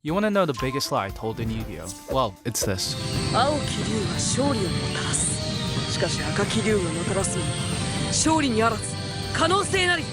You want to know the biggest lie told in Yu-Gi-Oh? Well, it's this. 青き竜が勝利をもたらす。しかし赤き竜がもたらすものは勝利にあらず可能性なり。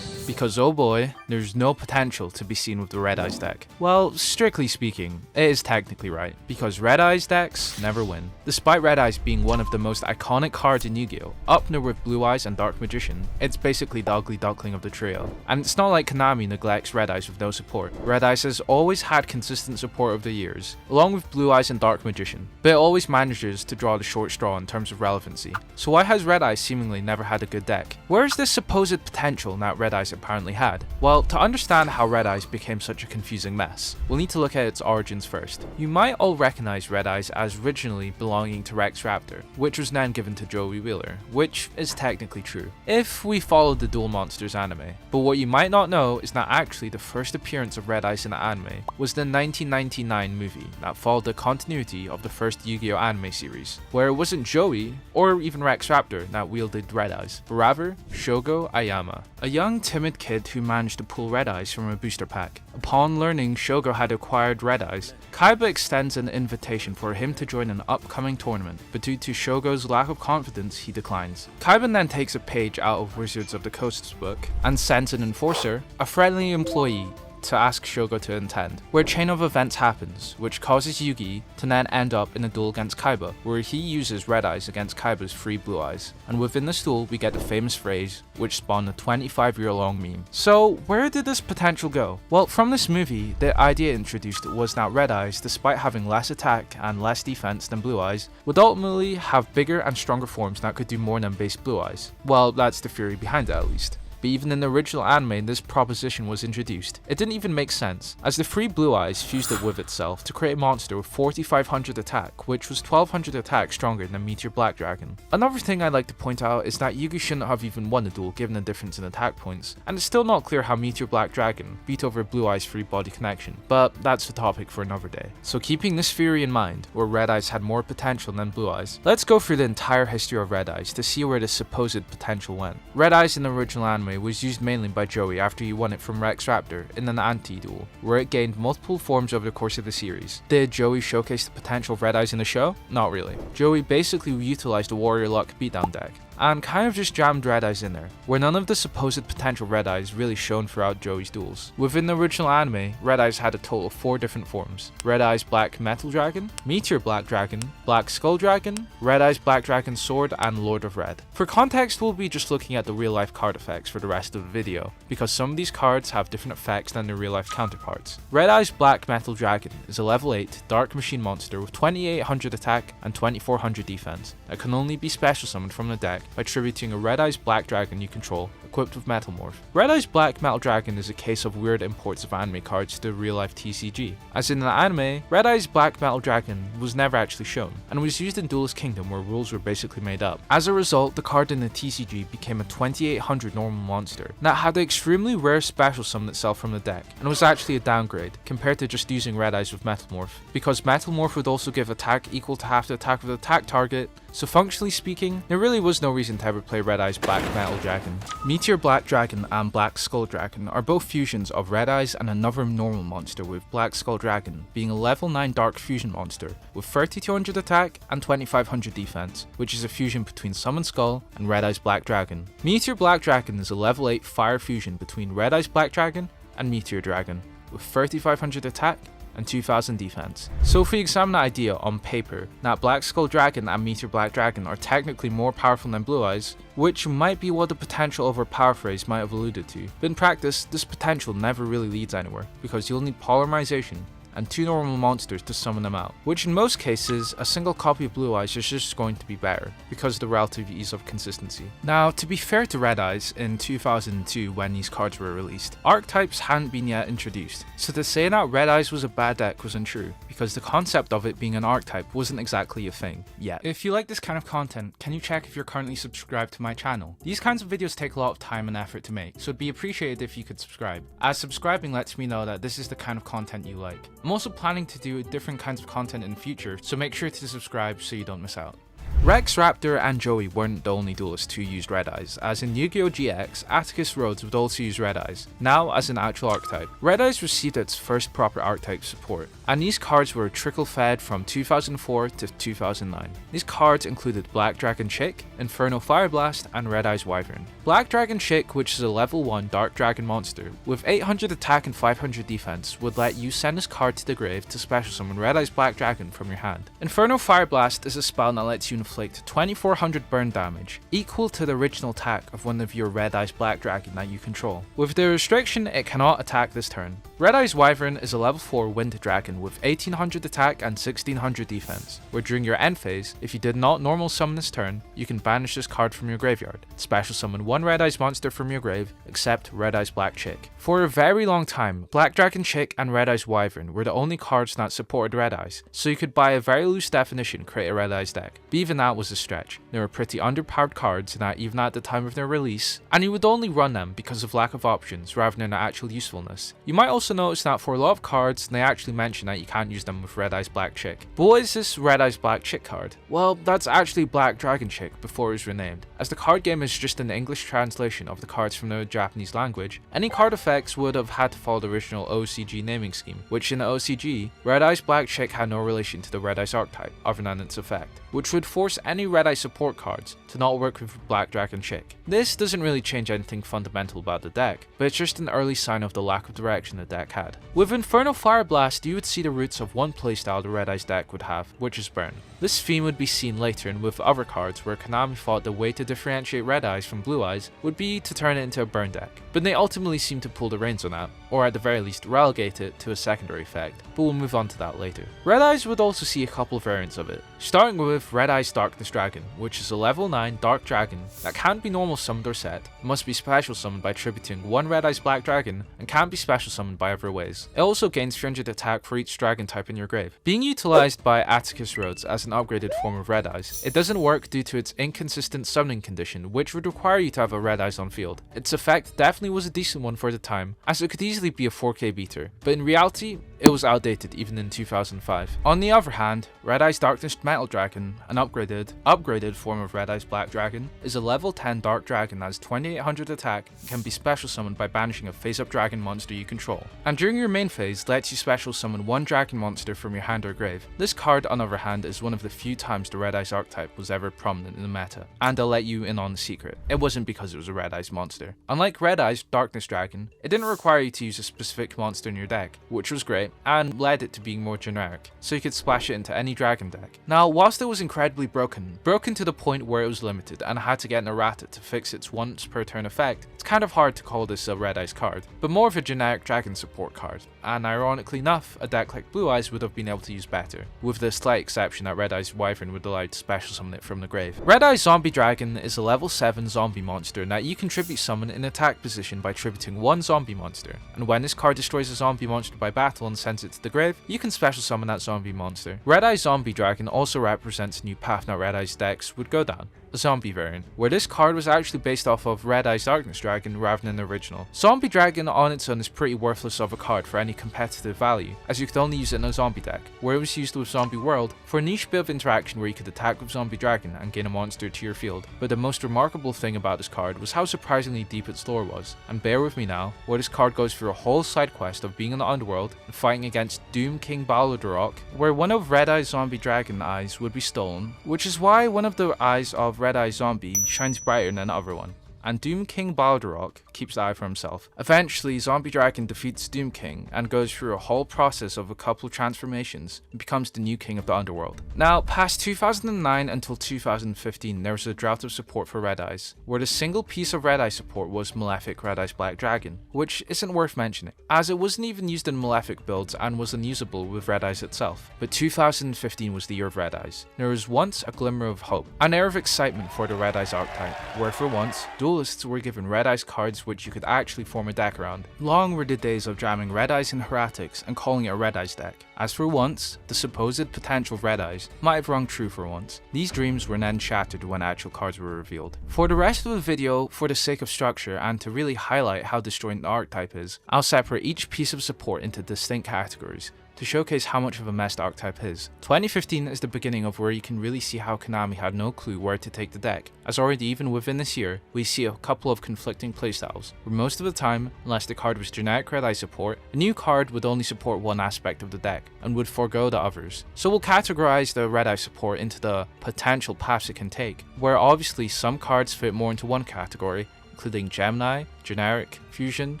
Because oh boy, there's no potential to be seen with the RedEyes deck. Well, strictly speaking, it is technically right, because RedEyes decks never win. Despite RedEyes being one of the most iconic cards in Yu-Gi-Oh, up there with Blue Eyes and Dark Magician, it's basically the ugly duckling of the trio. And it's not like Konami neglects RedEyes with no support. RedEyes has always had consistent support over the years, along with Blue Eyes and Dark Magician, but it always manages to draw the short straw in terms of relevancy. So why has RedEyes seemingly never had a good deck? Where is this supposed potential that RedEyes apparently had? Well, to understand how RedEyes became such a confusing mess, we'll need to look at its origins first. You might all recognize RedEyes as originally belonging to Rex Raptor, which was then given to Joey Wheeler, which is technically true, if we followed the Duel Monsters anime. But what you might not know is that actually the first appearance of RedEyes in the anime was the 1999 movie that followed the continuity of the first Yu-Gi-Oh anime series, where it wasn't Joey, or even Rex Raptor, that wielded RedEyes, but rather Shogo Ayama, a young timid kid who managed to pull RedEyes from a booster pack. Upon learning Shogo had acquired RedEyes, Kaiba extends an invitation for him to join an upcoming tournament, but due to Shogo's lack of confidence, he declines. Kaiba then takes a page out of Wizards of the Coast's book and sends an enforcer, a friendly employee, to ask Shogo to attend, where a chain of events happens, which causes Yugi to then end up in a duel against Kaiba, where he uses RedEyes against Kaiba's free Blue Eyes. And within this duel, we get the famous phrase, which spawned a 25-year-long meme. So where did this potential go? Well, from this movie, the idea introduced was that RedEyes, despite having less attack and less defense than Blue Eyes, would ultimately have bigger and stronger forms that could do more than base Blue Eyes. Well, that's the theory behind it at least. But even in the original anime, this proposition was introduced. It didn't even make sense, as the free Blue Eyes fused it with itself to create a monster with 4500 attack, which was 1200 attack stronger than Meteor Black Dragon. Another thing I'd like to point out is that Yugi shouldn't have even won the duel given the difference in attack points, and it's still not clear how Meteor Black Dragon beat over Blue Eyes' free body connection, but that's a topic for another day. So keeping this theory in mind, where RedEyes had more potential than Blue Eyes, let's go through the entire history of RedEyes to see where the supposed potential went. RedEyes in the original anime was used mainly by Joey after he won it from Rex Raptor in an anti-duel, where it gained multiple forms over the course of the series. Did Joey showcase the potential of RedEyes in the show? Not really. Joey basically utilized the Warrior Luck beatdown deck, and kind of just jammed RedEyes in there, where none of the supposed potential RedEyes really shone throughout Joey's duels. Within the original anime, RedEyes had a total of 4 different forms: RedEyes Black Metal Dragon, Meteor Black Dragon, Black Skull Dragon, RedEyes Black Dragon Sword, and Lord of Red. For context, we'll be just looking at the real life card effects for the rest of the video, because some of these cards have different effects than their real life counterparts. RedEyes Black Metal Dragon is a level 8 Dark Machine monster with 2800 attack and 2400 defense that can only be special summoned from the deck by tributing a RedEyes Black Dragon you control, equipped with Metal Morph. RedEyes Black Metal Dragon is a case of weird imports of anime cards to real-life TCG, as in the anime, RedEyes Black Metal Dragon was never actually shown, and was used in Duelist Kingdom where rules were basically made up. As a result, the card in the TCG became a 2800 normal monster that had the extremely rare special summon itself from the deck, and was actually a downgrade, compared to just using RedEyes with Metal Morph, because Metal Morph would also give attack equal to half the attack of the attack target, so functionally speaking, there really was no reason to ever play RedEyes Black Metal Dragon. Meteor Black Dragon and Black Skull Dragon are both fusions of RedEyes and another normal monster, with Black Skull Dragon being a level 9 Dark Fusion monster with 3200 attack and 2500 defense, which is a fusion between Summon Skull and RedEyes Black Dragon. Meteor Black Dragon is a level 8 Fire fusion between RedEyes Black Dragon and Meteor Dragon, with 3500 attack and 2000 defense. So if we examine the idea on paper, that Black Skull Dragon and Meteor Black Dragon are technically more powerful than Blue Eyes, which might be what the potential of our power phrase might have alluded to, but in practice, this potential never really leads anywhere, because you'll need polymerization and 2 normal monsters to summon them out, which in most cases, a single copy of Blue Eyes is just going to be better, because of the relative ease of consistency. Now, to be fair to RedEyes, in 2002 when these cards were released, archetypes hadn't been yet introduced, so to say that RedEyes was a bad deck was untrue, because the concept of it being an archetype wasn't exactly a thing yet. If you like this kind of content, can you check if you're currently subscribed to my channel? These kinds of videos take a lot of time and effort to make, so it'd be appreciated if you could subscribe, as subscribing lets me know that this is the kind of content you like. I'm also planning to do different kinds of content in the future, so make sure to subscribe so you don't miss out. Rex, Raptor, and Joey weren't the only duelists who used RedEyes, as in Yu-Gi-Oh! GX, Atticus Rhodes would also use RedEyes, now as an actual archetype. RedEyes received its first proper archetype support, and these cards were trickle-fed from 2004 to 2009. These cards included Black Dragon Chick, Inferno Fireblast, and RedEyes Wyvern. Black Dragon Chick, which is a level 1 Dark Dragon monster, with 800 attack and 500 defense, would let you send this card to the grave to special summon RedEyes Black Dragon from your hand. Inferno Fireblast is a spell that lets you inflict 2400 burn damage, equal to the original attack of one of your RedEyes Black Dragon that you control. With the restriction, it cannot attack this turn. RedEyes Wyvern is a level 4 Wind Dragon with 1800 attack and 1600 defense, where during your end phase, if you did not normal summon this turn, you can banish this card from your graveyard, special summon one RedEyes monster from your grave, except RedEyes Black Chick. For a very long time, Black Dragon Chick and RedEyes Wyvern were the only cards that supported RedEyes, so you could by a very loose definition create a RedEyes deck, but even that was a stretch. They were pretty underpowered cards even at the time of their release, and you would only run them because of lack of options rather than their actual usefulness. You might also notice that for a lot of cards, they actually mention that you can't use them with RedEyes Black Chick. But what is this RedEyes Black Chick card? Well, that's actually Black Dragon Chick before it was renamed. As the card game is just an English translation of the cards from the Japanese language, any card effects would have had to follow the original OCG naming scheme, which in the OCG, RedEyes Black Chick had no relation to the RedEyes archetype, other than its effect, which would force any RedEyes support cards to not work with Black Dragon Chick. This doesn't really change anything fundamental about the deck, but it's just an early sign of the lack of direction the deck had. With Inferno Fireblast, you would see the roots of one playstyle the RedEyes deck would have, which is Burn. This theme would be seen later and with other cards where Konami thought the way to differentiate RedEyes from Blue Eyes would be to turn it into a burn deck, but they ultimately seemed to pull the reins on that, or at the very least relegate it to a secondary effect, but we'll move on to that later. RedEyes would also see a couple of variants of it, starting with RedEyes Darkness Dragon, which is a level 9 Dark Dragon that can't be normal summoned or set, must be special summoned by tributing one RedEyes Black Dragon, and can't be special summoned by other ways. It also gains 300 attack for each dragon type in your grave. Being utilized by Atticus Rhodes as an upgraded form of RedEyes, it doesn't work due to its inconsistent summoning condition, which would require you to have a RedEyes on field. Its effect definitely was a decent one for the time, as it could easily be a 4K beater, but in reality, it was outdated even in 2005. On the other hand, RedEyes Darkness Metal Dragon, an upgraded form of RedEyes Black Dragon, is a level 10 Dark Dragon that has 2800 attack and can be special summoned by banishing a face-up dragon monster you control, and during your main phase lets you special summon one dragon monster from your hand or grave. This card, on the other hand, is one of the few times the RedEyes archetype was ever prominent in the meta, and I'll let you in on the secret. It wasn't because it was a RedEyes monster. Unlike RedEyes Darkness Dragon, it didn't require you to use a specific monster in your deck, which was great, and led it to being more generic, so you could splash it into any dragon deck. Now, whilst it was incredibly broken to the point where it was limited and had to get an errata to fix its once per turn effect, it's kind of hard to call this a RedEyes card, but more of a generic dragon support card, and ironically enough, a deck like Blue Eyes would have been able to use better, with the slight exception that RedEyes Wyvern would allow you to special summon it from the grave. RedEyes Zombie Dragon is a level 7 zombie monster that you can tribute summon in attack position by tributing one zombie monster, and when this card destroys a zombie monster by battle and sends it to the grave, you can special summon that zombie monster. RedEyes Zombie Dragon also represents a new path that RedEyes decks would go down, a zombie variant, where this card was actually based off of RedEyes Darkness Dragon rather than the original. Zombie Dragon on its own is pretty worthless of a card for any competitive value, as you could only use it in a zombie deck, where it was used with Zombie World for a niche bit of interaction where you could attack with Zombie Dragon and gain a monster to your field. But the most remarkable thing about this card was how surprisingly deep its lore was, and bear with me now, where this card goes through a whole side quest of being in the underworld and fighting against Doom King Balderok, where one of RedEyes Zombie Dragon eyes would be stolen, which is why one of the eyes of RedEyes Zombie shines brighter than the other one, and Doom King Balderok keeps the eye for himself. Eventually, Zombie Dragon defeats Doom King and goes through a whole process of a couple of transformations and becomes the new king of the underworld. Now, past 2009 until 2015, there was a drought of support for RedEyes, where the single piece of RedEyes support was Malefic RedEyes Black Dragon, which isn't worth mentioning, as it wasn't even used in Malefic builds and was unusable with RedEyes itself. But 2015 was the year of RedEyes. There was once a glimmer of hope, an air of excitement for the RedEyes archetype, where for once, duelists were given RedEyes cards which you could actually form a deck around. Long were the days of jamming RedEyes in Heretics and calling it a RedEyes deck, as for once, the supposed potential of RedEyes might have rung true for once. These dreams were then shattered when actual cards were revealed. For the rest of the video, for the sake of structure and to really highlight how disjointed the archetype is, I'll separate each piece of support into distinct categories, to to showcase how much of a mess the archetype is. 2015 is the beginning of where you can really see how Konami had no clue where to take the deck, as already even within this year, we see a couple of conflicting playstyles, where most of the time, unless the card was generic RedEyes support, a new card would only support one aspect of the deck, and would forego the others. So we'll categorize the RedEyes support into the potential paths it can take, where obviously some cards fit more into one category, including Gemini, generic, fusion,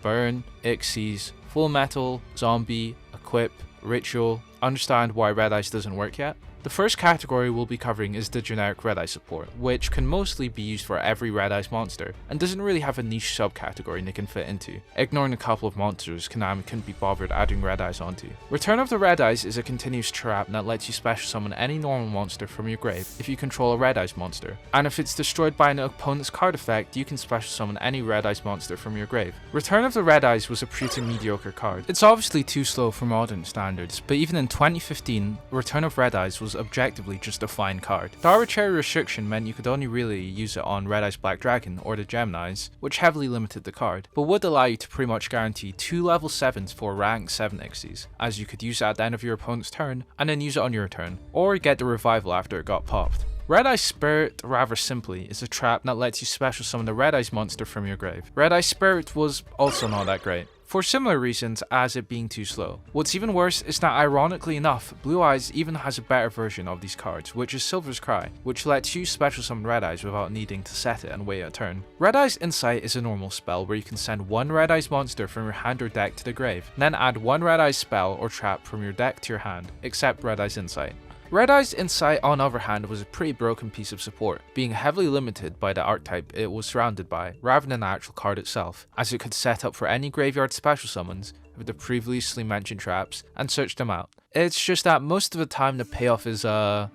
burn, Xyz, full metal, zombie, equip, ritual. Understand why RedEyes doesn't work yet? The first category we'll be covering is the generic RedEyes support, which can mostly be used for every RedEyes monster, and doesn't really have a niche subcategory they can fit into, ignoring a couple of monsters Konami couldn't be bothered adding RedEyes onto. Return of the RedEyes is a continuous trap that lets you special summon any normal monster from your grave if you control a RedEyes monster, and if it's destroyed by an opponent's card effect, you can special summon any RedEyes monster from your grave. Return of the RedEyes was a pretty mediocre card. It's obviously too slow for modern standards, but even in 2015, Return of RedEyes was objectively just a fine card. The arbitrary restriction meant you could only really use it on RedEyes Black Dragon or the Geminis, which heavily limited the card, but would allow you to pretty much guarantee 2 level 7s for rank 7 Xyz, as you could use it at the end of your opponent's turn and then use it on your turn, or get the revival after it got popped. RedEyes Spirit, rather simply, is a trap that lets you special summon the RedEyes monster from your grave. RedEyes Spirit was also not that great, for similar reasons as it being too slow. What's even worse is that ironically enough, Blue Eyes even has a better version of these cards, which is Silver's Cry, which lets you special summon RedEyes without needing to set it and wait a turn. RedEyes Insight is a normal spell where you can send one RedEyes monster from your hand or deck to the grave, and then add one RedEyes spell or trap from your deck to your hand, except RedEyes Insight. RedEyes Insight, on the other hand, was a pretty broken piece of support, being heavily limited by the archetype it was surrounded by, rather than the actual card itself, as it could set up for any graveyard special summons with the previously mentioned traps and search them out. It's just that most of the time the payoff is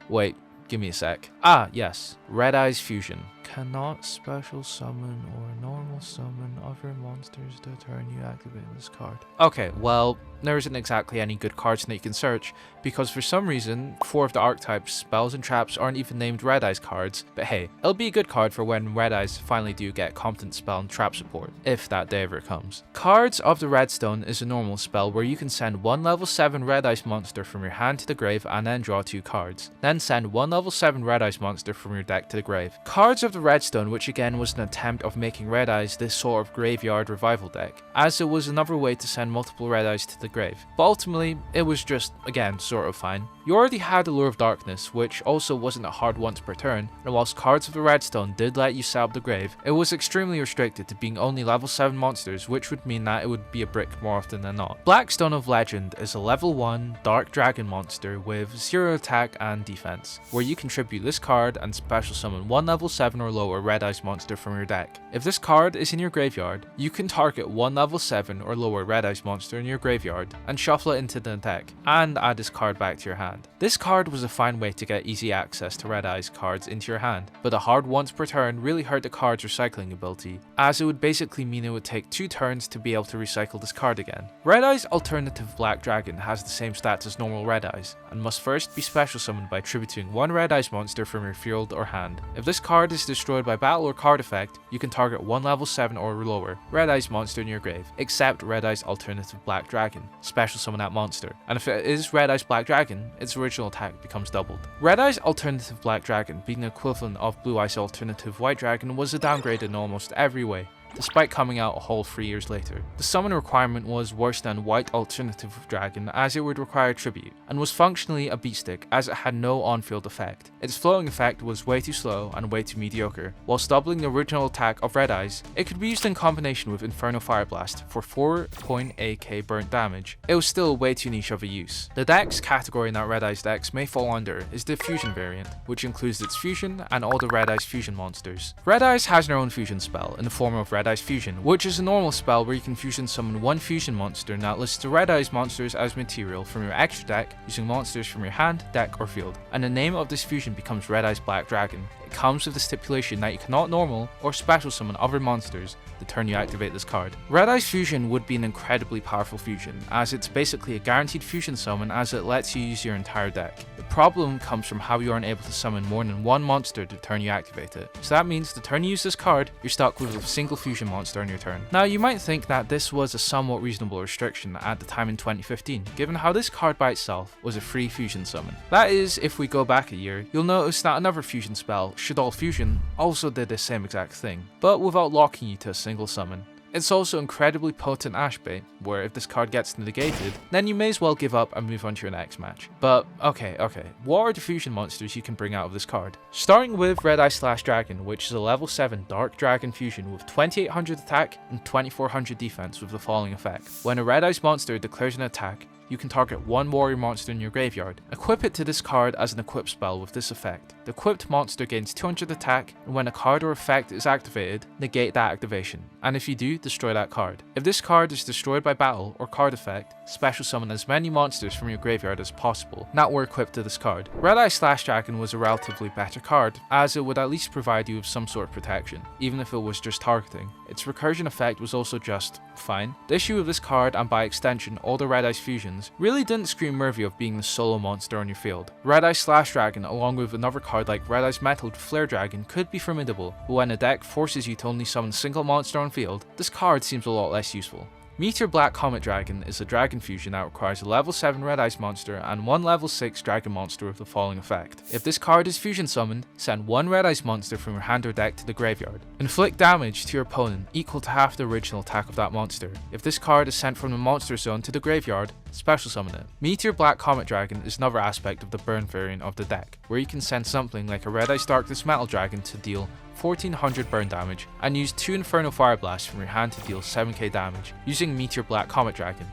wait, give me a sec. Ah, yes, RedEyes Fusion. Cannot special summon or normal summon other monsters the turn you activate this card. Okay, well, there isn't exactly any good cards that you can search, because for some reason, 4 of the archetypes, spells and traps aren't even named RedEyes cards, but hey, it'll be a good card for when RedEyes finally do get competent spell and trap support, if that day ever comes. Cards of the Redstone is a normal spell where you can send one level 7 RedEyes monster from your hand to the grave and then draw 2 cards. Then send one level 7 RedEyes monster from your deck to the grave. Cards of the Redstone, which again was an attempt of making RedEyes this sort of graveyard revival deck, as it was another way to send multiple RedEyes to the grave. But ultimately, it was just, again, sort of fine. You already had Allure of Darkness, which also wasn't a hard once per turn, and whilst Cards of the Redstone did let you set up the grave, it was extremely restricted to being only level 7 monsters, which would mean that it would be a brick more often than not. Blackstone of Legend is a level 1 Dark Dragon monster with 0 attack and defense, where you contribute this card and special summon one level 7 or lower RedEyes monster from your deck. If this card is in your graveyard, you can target one level 7 or lower RedEyes monster in your graveyard and shuffle it into the deck, and add this card back to your hand. This card was a fine way to get easy access to RedEyes cards into your hand, but a hard once per turn really hurt the card's recycling ability, as it would basically mean it would take 2 turns to be able to recycle this card again. RedEyes Alternative Black Dragon has the same stats as normal RedEyes, and must first be special summoned by tributing one RedEyes monster from your field or hand. If this card is destroyed by battle or card effect, you can target one level 7 or lower RedEyes monster in your grave, except RedEyes Alternative Black Dragon, special summon that monster, and if it is RedEyes Black Dragon, its original attack becomes doubled. RedEyes Alternative Black Dragon, being the equivalent of Blue Eyes Alternative White Dragon, was a downgrade in almost every way, despite coming out a whole 3 years later. The summon requirement was worse than White Alternative Dragon, as it would require tribute, and was functionally a beat stick as it had no on-field effect. Its floating effect was way too slow and way too mediocre. Whilst doubling the original attack of RedEyes, it could be used in combination with Inferno Fire Blast for 4.8k burnt damage. It was still way too niche of a use. The next category that RedEyes decks may fall under is the Fusion variant, which includes its Fusion and all the RedEyes Fusion monsters. RedEyes has their own Fusion spell in the form of RedEyes Fusion, which is a normal spell where you can fusion summon one fusion monster that lists the RedEyes monsters as material from your extra deck using monsters from your hand, deck, or field, and the name of this fusion becomes RedEyes Black Dragon. It comes with the stipulation that you cannot normal or special summon other monsters the turn you activate this card. RedEyes Fusion would be an incredibly powerful fusion, as it's basically a guaranteed fusion summon as it lets you use your entire deck. The problem comes from how you aren't able to summon more than one monster the turn you activate it. So that means the turn you use this card, you're stuck with a single fusion monster on your turn. Now you might think that this was a somewhat reasonable restriction at the time in 2015, given how this card by itself was a free fusion summon. That is, if we go back a year, you'll notice that another fusion spell, Shaddoll Fusion, also did the same exact thing, but without locking you to a single summon. It's also incredibly potent Ash bait, where if this card gets negated, then you may as well give up and move on to your next match. But okay, what are the fusion monsters you can bring out of this card? Starting with RedEyes Dragon, which is a level 7 Dark Dragon fusion with 2800 attack and 2400 defense with the following effect. When a RedEyes monster declares an attack, you can target one warrior monster in your graveyard. Equip it to this card as an equip spell with this effect. The equipped monster gains 200 attack, and when a card or effect is activated, negate that activation. And if you do, destroy that card. If this card is destroyed by battle or card effect, special summon as many monsters from your graveyard as possible that were equipped to this card. RedEyes Dragon was a relatively better card, as it would at least provide you with some sort of protection, even if it was just targeting. Its recursion effect was also just fine. The issue with this card, and by extension all the RedEyes fusions, really didn't scream worthy of being the solo monster on your field. RedEyes Dragon, along with another card like RedEyes Metal Flare Dragon, could be formidable, but when a deck forces you to only summon a single monster on field, this card seems a lot less useful. Meteor Black Comet Dragon is a dragon fusion that requires a level 7 RedEyes monster and one level 6 dragon monster with the following effect. If this card is fusion summoned, send one RedEyes monster from your hand or deck to the graveyard. Inflict damage to your opponent equal to half the original attack of that monster. If this card is sent from the monster zone to the graveyard, special summon it. Meteor Black Comet Dragon is another aspect of the burn variant of the deck, where you can send something like a RedEyes Darkness Metal Dragon to deal 1400 burn damage, and use 2 Inferno Fire Blasts from your hand to deal 7k damage, using Meteor Black Comet Dragon.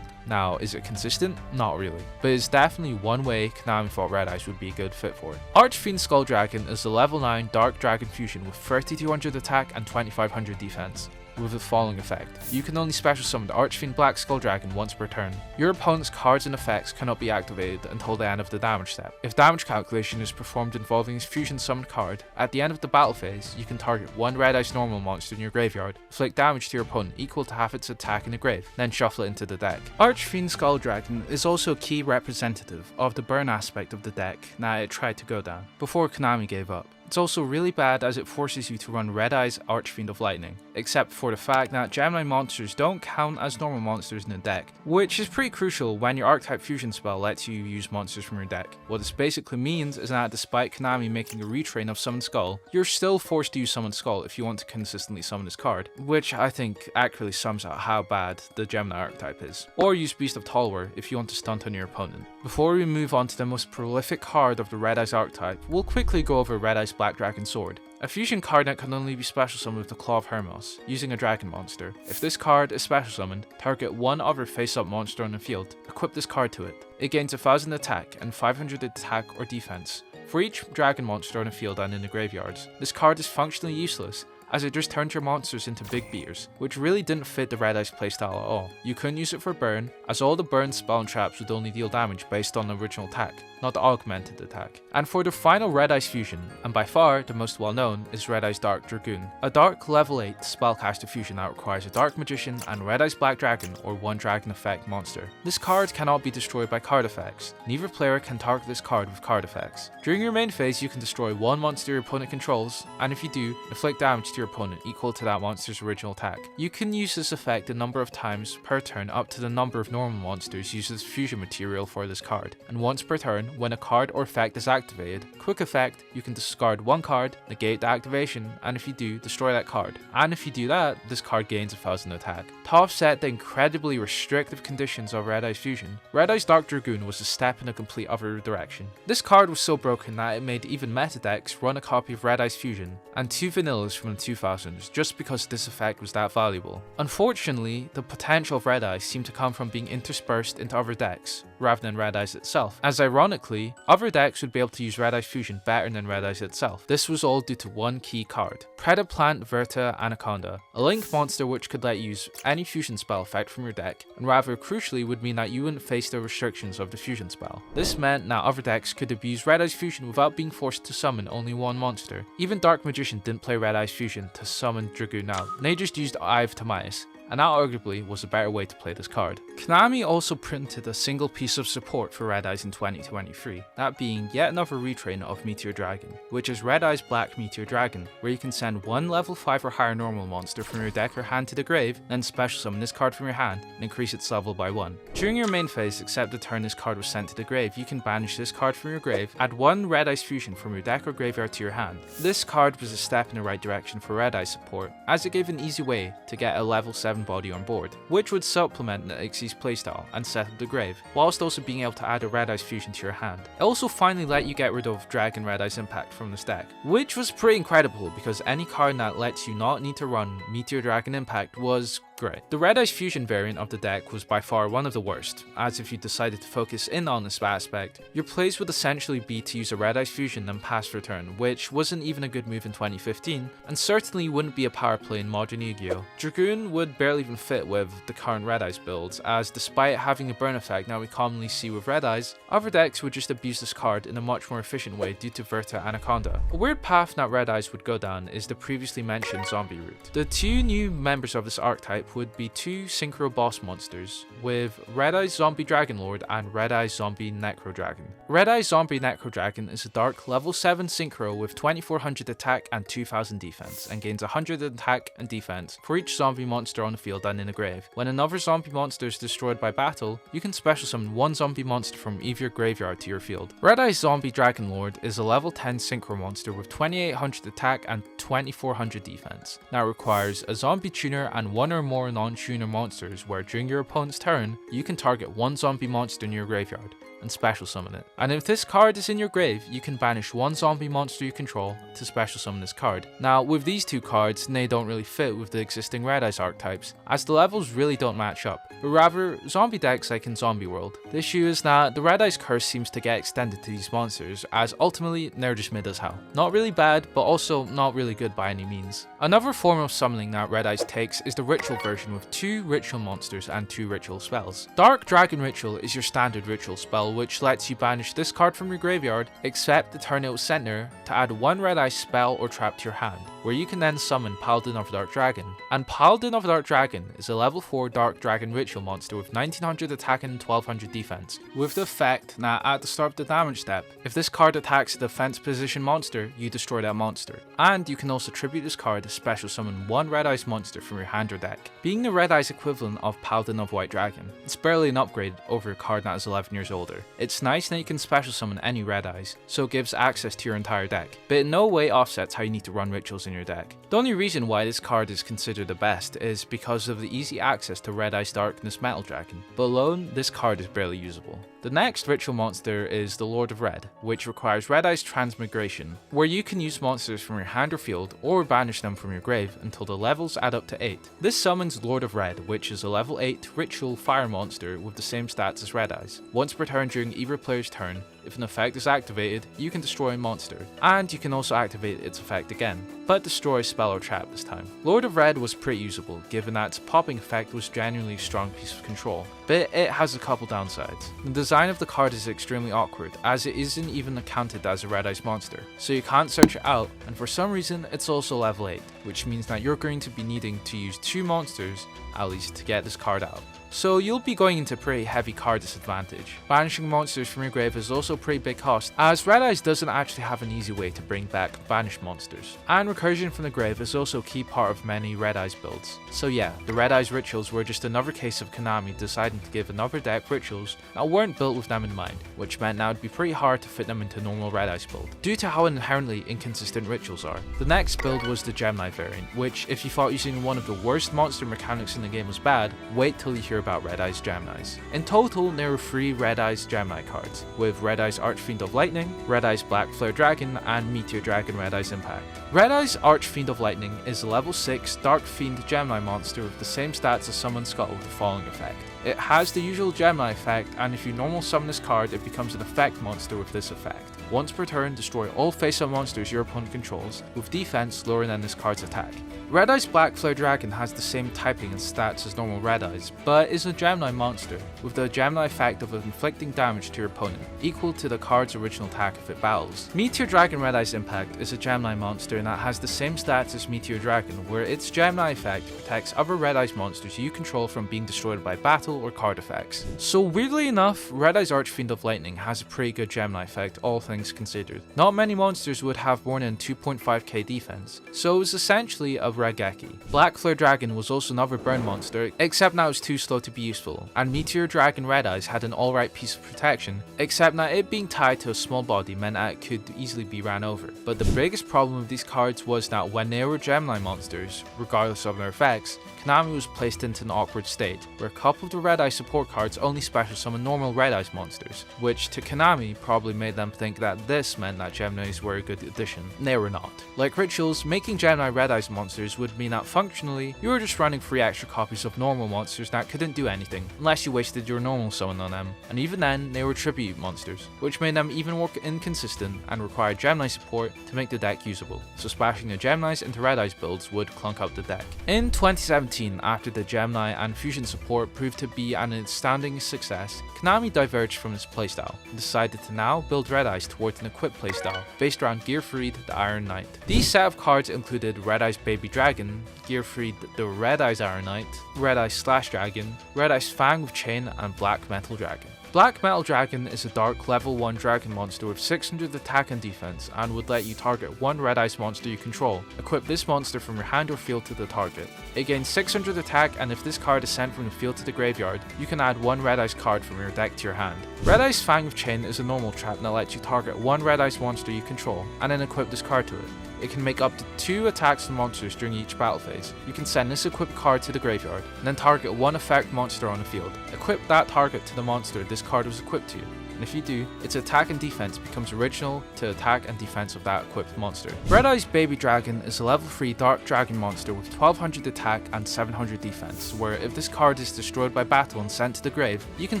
Now, is it consistent? Not really, but it's definitely one way Konami thought RedEyes would be a good fit for it. Archfiend Skull Dragon is a level 9 Dark Dragon fusion with 3200 attack and 2500 defense, with the following effect. You can only special summon the Archfiend Black Skull Dragon once per turn. Your opponent's cards and effects cannot be activated until the end of the damage step. If damage calculation is performed involving his fusion summoned card, at the end of the battle phase, you can target one RedEyes normal monster in your graveyard, inflict damage to your opponent equal to half its attack in the grave, then shuffle it into the deck. Archfiend Skull Dragon is also a key representative of the burn aspect of the deck that it tried to go down, before Konami gave up. It's also really bad as it forces you to run RedEyes Archfiend of Lightning, except for the fact that Gemini monsters don't count as normal monsters in the deck, which is pretty crucial when your archetype fusion spell lets you use monsters from your deck. What this basically means is that despite Konami making a retrain of Summon Skull, you're still forced to use Summon Skull if you want to consistently summon this card, which I think accurately sums up how bad the Gemini archetype is. Or use Beast of Tolwar if you want to stunt on your opponent. Before we move on to the most prolific card of the RedEyes archetype, we'll quickly go over RedEyes Black Dragon Sword, a fusion card that can only be special summoned with the Claw of Hermos, using a dragon monster. If this card is special summoned, target one other face-up monster on the field, equip this card to it. It gains 1000 attack and 500 attack or defense for each dragon monster on the field and in the graveyards. This card is functionally useless, as it just turned your monsters into big beaters, which really didn't fit the RedEyes playstyle at all. You couldn't use it for burn, as all the burn spell and traps would only deal damage based on the original attack, not the augmented attack. And for the final RedEyes fusion, and by far the most well known, is RedEyes Dark Dragoon, a dark level 8 spellcaster fusion that requires a Dark Magician and RedEyes Black Dragon or one dragon effect monster. This card cannot be destroyed by card effects. Neither player can target this card with card effects. During your main phase, you can destroy one monster your opponent controls, and if you do, inflict damage to your opponent equal to that monster's original attack. You can use this effect a number of times per turn up to the number of normal monsters uses fusion material for this card, and once per turn, when a card or effect is activated, quick effect, you can discard one card, negate the activation, and if you do, destroy that card. And if you do that, this card gains 1000 attack. To offset the incredibly restrictive conditions of RedEyes fusion, RedEyes Dark Dragoon was a step in a complete other direction. This card was so broken that it made even meta decks run a copy of RedEyes fusion and 2 vanillas from the 2000s just because this effect was that valuable. Unfortunately, the potential of RedEyes seemed to come from being interspersed into other decks, rather than RedEyes itself, as ironically, other decks would be able to use RedEyes fusion better than RedEyes itself. This was all due to one key card, Predaplant Verta Anaconda, a link monster which could let you use any fusion spell effect from your deck, and rather crucially would mean that you wouldn't face the restrictions of the fusion spell. This meant that other decks could abuse RedEyes fusion without being forced to summon only one monster. Even Dark Magician didn't play RedEyes fusion to summon Dragoon out, they just used Eye of Timaeus, and that arguably was a better way to play this card. Konami also printed a single piece of support for RedEyes in 2023, that being yet another retrain of Meteor Dragon, which is RedEyes Black Meteor Dragon, where you can send one level 5 or higher normal monster from your deck or hand to the grave, then special summon this card from your hand and increase its level by 1. During your main phase, except the turn this card was sent to the grave, you can banish this card from your grave, add one RedEyes Fusion from your deck or graveyard to your hand. This card was a step in the right direction for RedEyes support, as it gave an easy way to get a level 7 body on board, which would supplement the Xyz playstyle and set up the grave, whilst also being able to add a RedEyes Fusion to your hand. It also finally let you get rid of Dragon RedEyes Impact from this deck, which was pretty incredible because any card that lets you not need to run Meteor Dragon Impact was great. The RedEyes Fusion variant of the deck was by far one of the worst, as if you decided to focus in on this aspect, your plays would essentially be to use a RedEyes Fusion then pass for turn, which wasn't even a good move in 2015, and certainly wouldn't be a power play in modern Yu-Gi-Oh! Dragoon would barely even fit with the current RedEyes builds, as despite having a burn effect that we commonly see with RedEyes, other decks would just abuse this card in a much more efficient way due to Verta Anaconda. A weird path that RedEyes would go down is the previously mentioned zombie route. The two new members of this archetype would be two Synchro boss monsters, with RedEyes Zombie Dragon Lord and RedEyes Zombie Necro Dragon. RedEyes Zombie Necro Dragon is a dark level 7 Synchro with 2400 attack and 2000 defense, and gains 100 attack and defense for each zombie monster on the field and in the grave. When another zombie monster is destroyed by battle, you can special summon one zombie monster from either your graveyard to your field. RedEyes Zombie Dragon Lord is a level 10 Synchro monster with 2800 attack and 2400 defense. Now it requires a zombie tuner and one or more non-tuner monsters, where during your opponent's turn, you can target one zombie monster in your graveyard and special summon it. And if this card is in your grave, you can banish one zombie monster you control to special summon this card. Now with these two cards, they don't really fit with the existing RedEyes archetypes, as the levels really don't match up, but rather zombie decks like in Zombie World. The issue is that the RedEyes curse seems to get extended to these monsters, as ultimately they're just mid as hell. Not really bad, but also not really good by any means. Another form of summoning that RedEyes takes is the ritual version with 2 ritual monsters and 2 ritual spells. Dark Dragon Ritual is your standard ritual spell, which lets you banish this card from your graveyard, except the turn it was sent there, to add one RedEyes spell or trap to your hand, where you can then summon Paladin of the Dark Dragon. And Paladin of the Dark Dragon is a level 4 Dark Dragon Ritual monster with 1900 attack and 1200 defense, with the effect that at the start of the damage step, if this card attacks a defense position monster, you destroy that monster. And you can also tribute this card to special summon one RedEyes monster from your hand or deck. Being the RedEyes equivalent of Paladin of White Dragon, it's barely an upgrade over a card that is 11 years older. It's nice that you can special summon any RedEyes, so it gives access to your entire deck, but in no way offsets how you need to run rituals in your deck. The only reason why this card is considered the best is because of the easy access to RedEyes Darkness Metal Dragon, but alone, this card is barely usable. The next ritual monster is the Lord of Red, which requires RedEyes Transmigration, where you can use monsters from your hand or field, or banish them from your grave until the levels add up to 8. This summons Lord of Red, which is a level 8 ritual fire monster with the same stats as RedEyes. Once per turn during either player's turn, if an effect is activated, you can destroy a monster, and you can also activate its effect again, but destroy a spell or trap this time. Lord of Red was pretty usable, given that its popping effect was genuinely a strong piece of control, but it has a couple downsides. The design of the card is extremely awkward, as it isn't even accounted as a RedEyes monster, so you can't search it out, and for some reason it's also level 8, which means that you're going to be needing to use 2 monsters at least to get this card out. So you'll be going into pretty heavy card disadvantage. Banishing monsters from your grave is also a pretty big cost, as RedEyes doesn't actually have an easy way to bring back banished monsters. And recursion from the grave is also a key part of many RedEyes builds. So yeah, the RedEyes rituals were just another case of Konami deciding to give another deck rituals that weren't built with them in mind, which meant now it'd be pretty hard to fit them into a normal RedEyes build, due to how inherently inconsistent rituals are. The next build was the Gemini variant, which if you thought using one of the worst monster mechanics in the game was bad, wait till you hear about RedEyes Geminis. In total, there were 3 RedEyes Gemini cards, with RedEyes Archfiend of Lightning, RedEyes Black Flare Dragon, and Meteor Dragon RedEyes Impact. RedEyes Archfiend of Lightning is a level 6 Dark Fiend Gemini monster with the same stats as Summon Skull with the following effect. It has the usual Gemini effect, and if you normal summon this card, it becomes an effect monster with this effect. Once per turn, destroy all face-up monsters your opponent controls, with defense lower than this card's attack. RedEye's Black Flare Dragon has the same typing and stats as normal RedEyes, but is a Gemini monster, with the Gemini effect of inflicting damage to your opponent, equal to the card's original attack if it battles. Meteor Dragon RedEye's Impact is a Gemini monster that has the same stats as Meteor Dragon, where its Gemini effect protects other RedEyes monsters you control from being destroyed by battle or card effects. So weirdly enough, RedEye's Archfiend of Lightning has a pretty good Gemini effect, all things considered. Not many monsters would have more than 2.5k defense, so it was essentially a Regeki. Black Flare Dragon was also another burn monster, except now it's too slow to be useful, and Meteor Dragon RedEyes had an alright piece of protection, except that it being tied to a small body meant that it could easily be ran over. But the biggest problem with these cards was that when they were Gemini monsters, regardless of their effects, Konami was placed into an awkward state, where a couple of the RedEye support cards only special summon normal RedEyes monsters, which to Konami probably made them think that this meant that Geminis were a good addition. They were not. Like rituals, making Gemini RedEyes monsters would mean that functionally, you were just running 3 extra copies of normal monsters that couldn't do anything, unless you wasted your normal summon on them, and even then, they were tribute monsters, which made them even more inconsistent and required Gemini support to make the deck usable, so splashing the Geminis into RedEyes builds would clunk up the deck. In 2017, after the Gemini and Fusion support proved to be an outstanding success, Konami diverged from this playstyle and decided to now build RedEyes towards an equipped playstyle based around Gearfried the Iron Knight. These set of cards included RedEyes Baby Dragon, Gearfried the RedEyes Iron Knight, RedEyes Slash Dragon, RedEyes Fang of Chain, and Black Metal Dragon. Black Metal Dragon is a dark level 1 dragon monster with 600 attack and defense and would let you target one RedEyes monster you control. Equip this monster from your hand or field to the target. It gains 600 attack, and if this card is sent from the field to the graveyard, you can add one RedEyes card from your deck to your hand. RedEyes Fang of Chain is a normal trap that lets you target one RedEyes monster you control and then equip this card to it. It can make up to 2 attacks on monsters during each battle phase. You can send this equipped card to the graveyard, and then target one effect monster on the field. Equip that target to the monster this card was equipped to, and if you do, its attack and defense becomes original to attack and defense of that equipped monster. RedEyes Baby Dragon is a level 3 dark dragon monster with 1200 attack and 700 defense, where if this card is destroyed by battle and sent to the grave, you can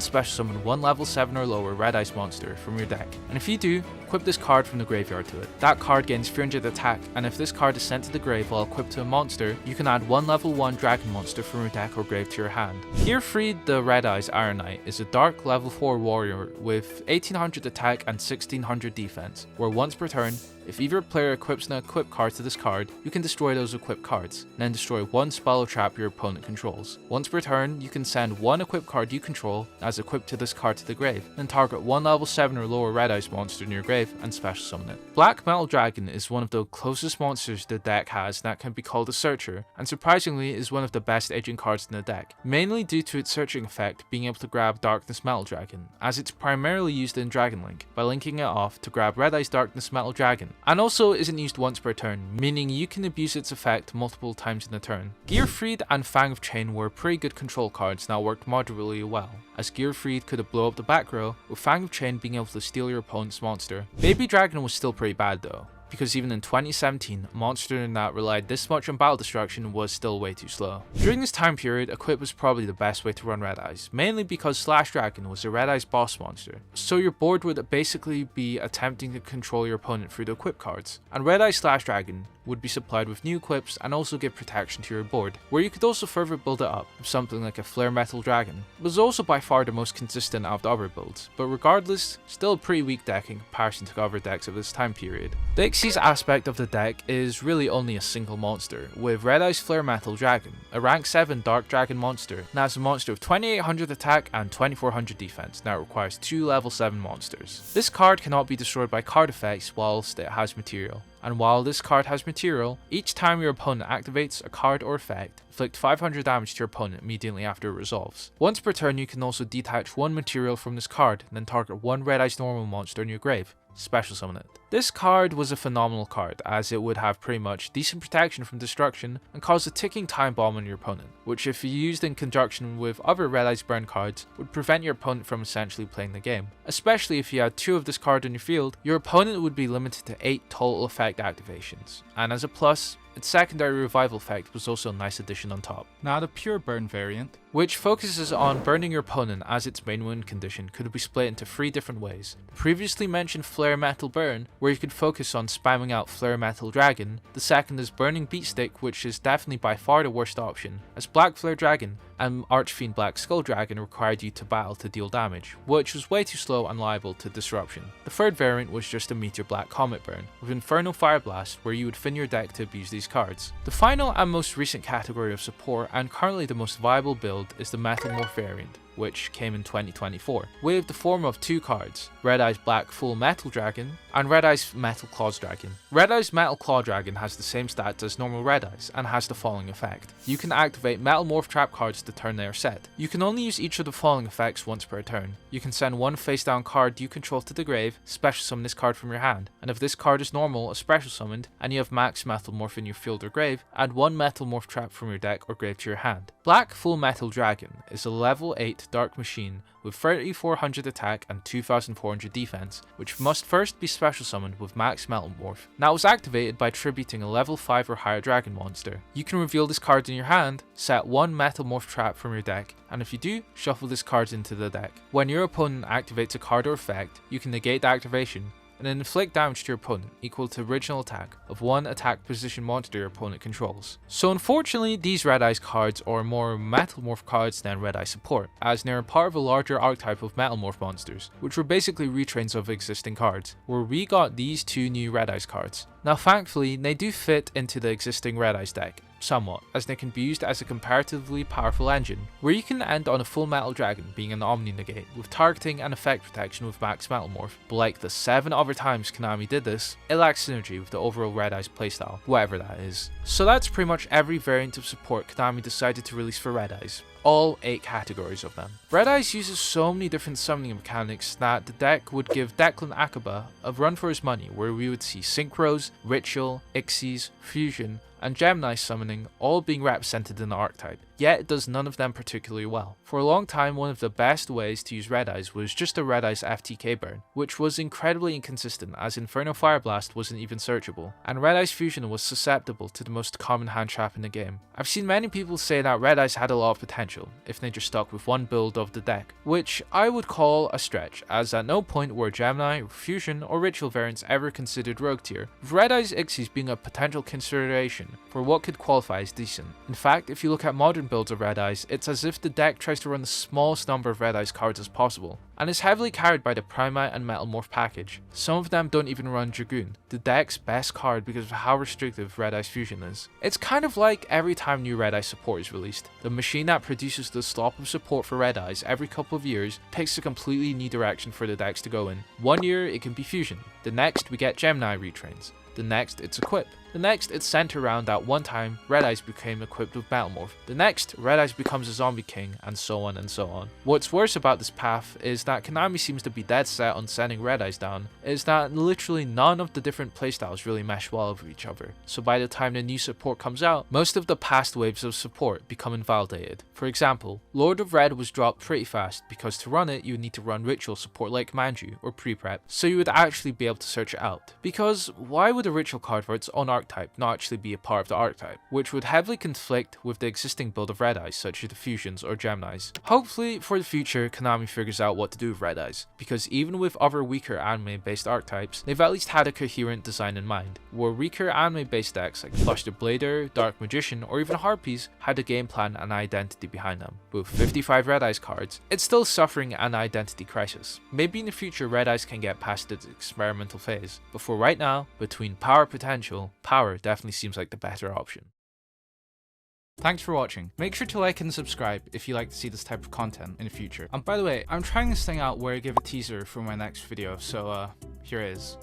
special summon one level 7 or lower RedEyes monster from your deck, and if you do, equip this card from the graveyard to it. That card gains 300 attack, and if this card is sent to the grave while equipped to a monster, you can add one level 1 dragon monster from your deck or grave to your hand. Gearfried the RedEyes Iron Knight is a dark level 4 warrior with 1800 attack and 1600 defense, where once per turn, if either player equips an equipped card to this card, you can destroy those equipped cards, and then destroy one spell or trap your opponent controls. Once per turn, you can send one equipped card you control as equipped to this card to the grave, then target one level 7 or lower RedEyes monster in your grave and special summon it. Black Metal Dragon is one of the closest monsters the deck has that can be called a searcher, and surprisingly is one of the best aging cards in the deck, mainly due to its searching effect being able to grab Darkness Metal Dragon, as it's primarily used in Dragon Link, by linking it off to grab RedEyes Darkness Metal Dragon, and also isn't used once per turn, meaning you can abuse its effect multiple times in a turn. Gearfried and Fang of Chain were pretty good control cards that worked moderately well, as Gearfried could blow up the back row, with Fang of Chain being able to steal your opponent's monster. Baby Dragon was still pretty bad though, because even in 2017, a monster that relied this much on battle destruction was still way too slow. During this time period, Equip was probably the best way to run RedEyes, mainly because Slash Dragon was a RedEyes boss monster, so your board would basically be attempting to control your opponent through the Equip cards, and RedEyes Slash Dragon would be supplied with new equips and also give protection to your board, where you could also further build it up with something like a Flare Metal Dragon. It was also by far the most consistent out of the other builds, but regardless, still a pretty weak deck in comparison to other decks of this time period. The Xyz aspect of the deck is really only a single monster, with RedEyes Flare Metal Dragon, a rank 7 Dark Dragon monster that has a monster of 2800 attack and 2400 defense that requires 2 level 7 monsters. This card cannot be destroyed by card effects whilst it has material. And while this card has material, each time your opponent activates a card or effect, inflict 500 damage to your opponent immediately after it resolves. Once per turn, you can also detach one material from this card, and then target one RedEyes normal monster in your grave. Special summon it. This card was a phenomenal card, as it would have pretty much decent protection from destruction and cause a ticking time bomb on your opponent, which if used in conjunction with other RedEyes burn cards would prevent your opponent from essentially playing the game. Especially if you had 2 of this card on your field, your opponent would be limited to 8 total effect activations, and as a plus, its secondary revival effect was also a nice addition on top. Now the pure burn variant, which focuses on burning your opponent as its main win condition, could be split into 3 different ways. The previously mentioned Flare Metal Burn, where you could focus on spamming out Flare Metal Dragon. The second is Burning Beat Stick, which is definitely by far the worst option, as Black Flare Dragon and Archfiend Black Skull Dragon required you to battle to deal damage, which was way too slow and liable to disruption. The third variant was just a Meteor Black Comet Burn, with Infernal Fire Blast, where you would thin your deck to abuse these cards. The final and most recent category of support, and currently the most viable build, is the Metal Morph variant, which came in 2024, with the form of 2 cards, RedEyes Black Full Metal Dragon and RedEyes Metal Claws Dragon. RedEyes Metal Claw Dragon has the same stats as normal RedEyes and has the following effect. You can activate Metal Morph trap cards the turn they are set. You can only use each of the following effects once per turn. You can send one face down card you control to the grave, special summon this card from your hand, and if this card is normal or special summoned and you have max Metal Morph in your field or grave, add one Metal Morph trap from your deck or grave to your hand. Black Full Metal Dragon is a level 8 Dark Machine with 3400 attack and 2400 defense, which must first be special summoned with max Metal Morph. Now it was activated by tributing a level 5 or higher dragon monster. You can reveal this card in your hand, set one Metal Morph trap from your deck, and if you do, shuffle this card into the deck. When your opponent activates a card or effect, you can negate the activation and then inflict damage to your opponent equal to original attack of one attack position monster your opponent controls. So unfortunately, these RedEyes cards are more Metal Morph cards than RedEye support, as they're part of a larger archetype of Metal Morph monsters, which were basically retrains of existing cards, where we got these 2 new RedEyes cards. Now thankfully, they do fit into the existing RedEyes deck, somewhat, as they can be used as a comparatively powerful engine, where you can end on a Full Metal Dragon being an Omni Negate with targeting and effect protection with max Metal Morph, but like the 7 other times Konami did this, it lacks synergy with the overall RedEyes playstyle, whatever that is. So that's pretty much every variant of support Konami decided to release for RedEyes. All 8 categories of them. RedEyes uses so many different summoning mechanics that the deck would give Declan Akaba a run for his money, where we would see Synchros, Ritual, Ixies, Fusion, and Gemini summoning all being represented in the archetype, yet it does none of them particularly well. For a long time, one of the best ways to use RedEyes was just a RedEyes FTK burn, which was incredibly inconsistent as Infernal Fire Blast wasn't even searchable, and RedEyes Fusion was susceptible to the most common hand trap in the game. I've seen many people say that RedEyes had a lot of potential if they just stuck with one build of the deck, which I would call a stretch, as at no point were Gemini, Fusion, or Ritual variants ever considered rogue tier, with RedEyes Ixies being a potential consideration for what could qualify as decent. In fact, if you look at modern builds of RedEyes, it's as if the deck tries to run the smallest number of RedEyes cards as possible, and is heavily carried by the Primite and Metal Morph package. Some of them don't even run Dragoon, the deck's best card because of how restrictive RedEyes Fusion is. It's kind of like every time new RedEyes support is released, the machine that produces the slop of support for RedEyes every couple of years takes a completely new direction for the decks to go in. One year it can be Fusion, the next we get Gemini retrains, the next it's Equip, the next it's centered around that one time RedEyes became equipped with Metal Morph, the next RedEyes becomes a Zombie King, and so on and so on. What's worse about this path is that Konami seems to be dead set on sending RedEyes down, is that literally none of the different playstyles really mesh well with each other, so by the time the new support comes out, most of the past waves of support become invalidated. For example, Lord of Red was dropped pretty fast because to run it you would need to run Ritual support like Manju or pre-prep, so you would actually be able to search it out. Because why would a Ritual card for its own archetype not actually be a part of the archetype, which would heavily conflict with the existing build of RedEyes such as the Fusions or Geminis. Hopefully for the future Konami figures out what to do with RedEyes, because even with other weaker anime based archetypes, they've at least had a coherent design in mind, where weaker anime based decks like Flush the Blader, Dark Magician or even Harpies had a game plan and identity behind them. But with 55 RedEyes cards, it's still suffering an identity crisis. Maybe in the future RedEyes can get past its experimental phase, but for right now, between power potential, power definitely seems like the better option. Thanks for watching. Make sure to like and subscribe if you like to see this type of content in the future. And by the way, I'm trying this thing out where I give a teaser for my next video, so here it is.